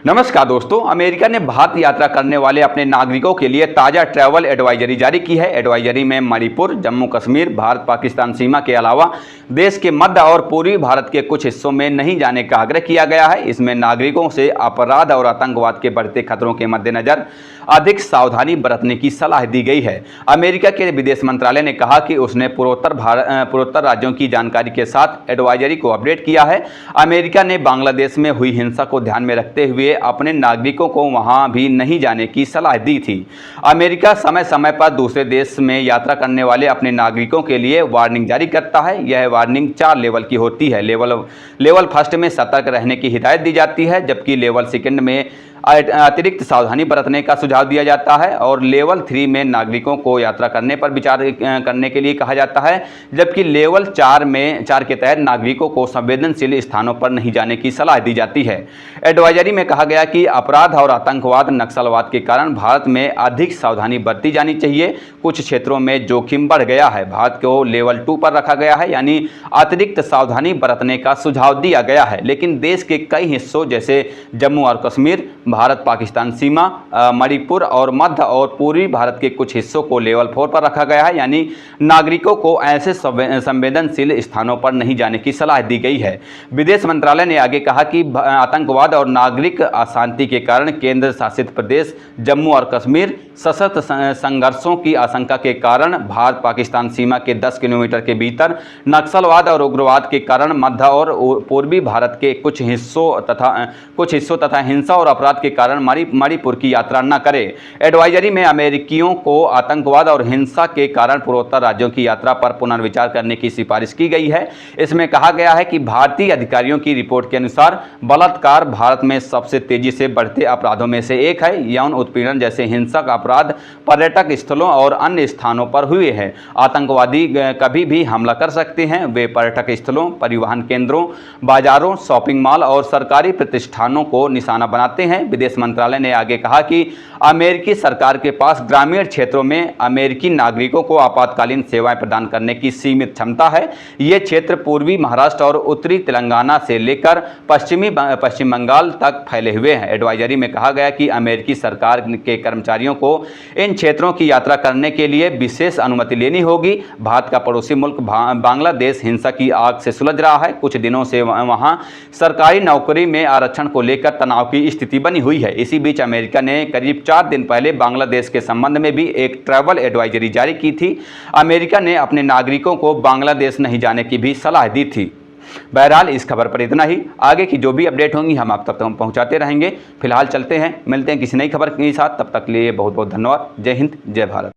नमस्कार दोस्तों, अमेरिका ने भारत यात्रा करने वाले अपने नागरिकों के लिए ताज़ा ट्रैवल एडवाइजरी जारी की है। एडवाइजरी में मणिपुर, जम्मू कश्मीर, भारत पाकिस्तान सीमा के अलावा देश के मध्य और पूर्वी भारत के कुछ हिस्सों में नहीं जाने का आग्रह किया गया है। इसमें नागरिकों से अपराध और आतंकवाद के बढ़ते खतरों के मद्देनजर अधिक सावधानी बरतने की सलाह दी गई है। अमेरिका के विदेश मंत्रालय ने कहा कि उसने पूर्वोत्तर राज्यों की जानकारी के साथ एडवाइजरी को अपडेट किया है। अमेरिका ने बांग्लादेश में हुई हिंसा को ध्यान में रखते हुए अपने नागरिकों को वहां भी नहीं जाने की सलाह दी थी। अमेरिका समय समय पर दूसरे देश में यात्रा करने वाले अपने नागरिकों के लिए वार्निंग जारी करता है। यह वार्निंग 4 लेवल की होती है। लेवल फर्स्ट में सतर्क रहने की हिदायत दी जाती है, जबकि लेवल सेकंड में अतिरिक्त सावधानी बरतने का सुझाव दिया जाता है और लेवल 3 में नागरिकों को यात्रा करने पर विचार करने के लिए कहा जाता है, जबकि लेवल 4 के तहत नागरिकों को संवेदनशील स्थानों पर नहीं जाने की सलाह दी जाती है। एडवाइजरी में कहा गया कि अपराध और आतंकवाद, नक्सलवाद के कारण भारत में अधिक सावधानी बरती जानी चाहिए। कुछ क्षेत्रों में जोखिम बढ़ गया है। भारत को लेवल 2 पर रखा गया है, यानी अतिरिक्त सावधानी बरतने का सुझाव दिया गया है। लेकिन देश के कई हिस्सों जैसे जम्मू और कश्मीर, भारत पाकिस्तान सीमा, मणिपुर और मध्य और पूर्वी भारत के कुछ हिस्सों को लेवल 4 पर रखा गया है, यानी नागरिकों को ऐसे संवेदनशील स्थानों पर नहीं जाने की सलाह दी गई है। विदेश मंत्रालय ने आगे कहा कि आतंकवाद और नागरिक अशांति के कारण केंद्र शासित प्रदेश जम्मू और कश्मीर सशस्त्र संघर्षों की आशंका के कारण भारत पाकिस्तान सीमा के 10 किलोमीटर के भीतर, नक्सलवाद और उग्रवाद के कारण मध्य और पूर्वी भारत के कुछ हिस्सों तथा हिंसा और अपराध के कारण मणिपुर की यात्रा न करें। एडवाइजरी में अमेरिकियों को आतंकवाद और हिंसा के कारण पूर्वोत्तर राज्यों की यात्रा पर पुनर्विचार करने की सिफारिश की गई है। इसमें कहा गया है कि भारतीय अधिकारियों की रिपोर्ट के अनुसार बलात्कार भारत में सबसे तेजी से बढ़ते अपराधों में से एक है। यौन उत्पीड़न जैसे हिंसक अपराध पर्यटक स्थलों और अन्य स्थानों पर हुए हैं। आतंकवादी कभी भी हमला कर सकते हैं। वे पर्यटक स्थलों, परिवहन केंद्रों, बाजारों, शॉपिंग मॉल और सरकारी प्रतिष्ठानों को निशाना बनाते हैं। विदेश मंत्रालय ने आगे कहा कि अमेरिकी सरकार के पास ग्रामीण क्षेत्रों में अमेरिकी नागरिकों को आपातकालीन सेवाएं प्रदान करने की सीमित क्षमता है। ये क्षेत्र पूर्वी महाराष्ट्र और उत्तरी तेलंगाना से लेकर पश्चिम बंगाल तक फैले हुए हैं। एडवाइजरी में कहा गया कि अमेरिकी सरकार के कर्मचारियों को इन क्षेत्रों की यात्रा करने के लिए विशेष अनुमति लेनी होगी। भारत का पड़ोसी मुल्क बांग्लादेश हिंसा की आग से सुलझ रहा है। कुछ दिनों से वहां सरकारी नौकरी में आरक्षण को लेकर तनाव की स्थिति बनी हुई है। इसी बीच अमेरिका ने करीब 4 दिन पहले बांग्लादेश के संबंध में भी एक ट्रैवल एडवाइजरी जारी की थी। अमेरिका ने अपने नागरिकों को बांग्लादेश नहीं जाने की भी सलाह दी थी। बहरहाल इस खबर पर इतना ही। आगे की जो भी अपडेट होंगी हम आप तक पहुंचाते रहेंगे। फिलहाल चलते हैं, मिलते हैं किसी नई खबर के साथ। तब तक के लिए बहुत बहुत धन्यवाद। जय हिंद, जय भारत।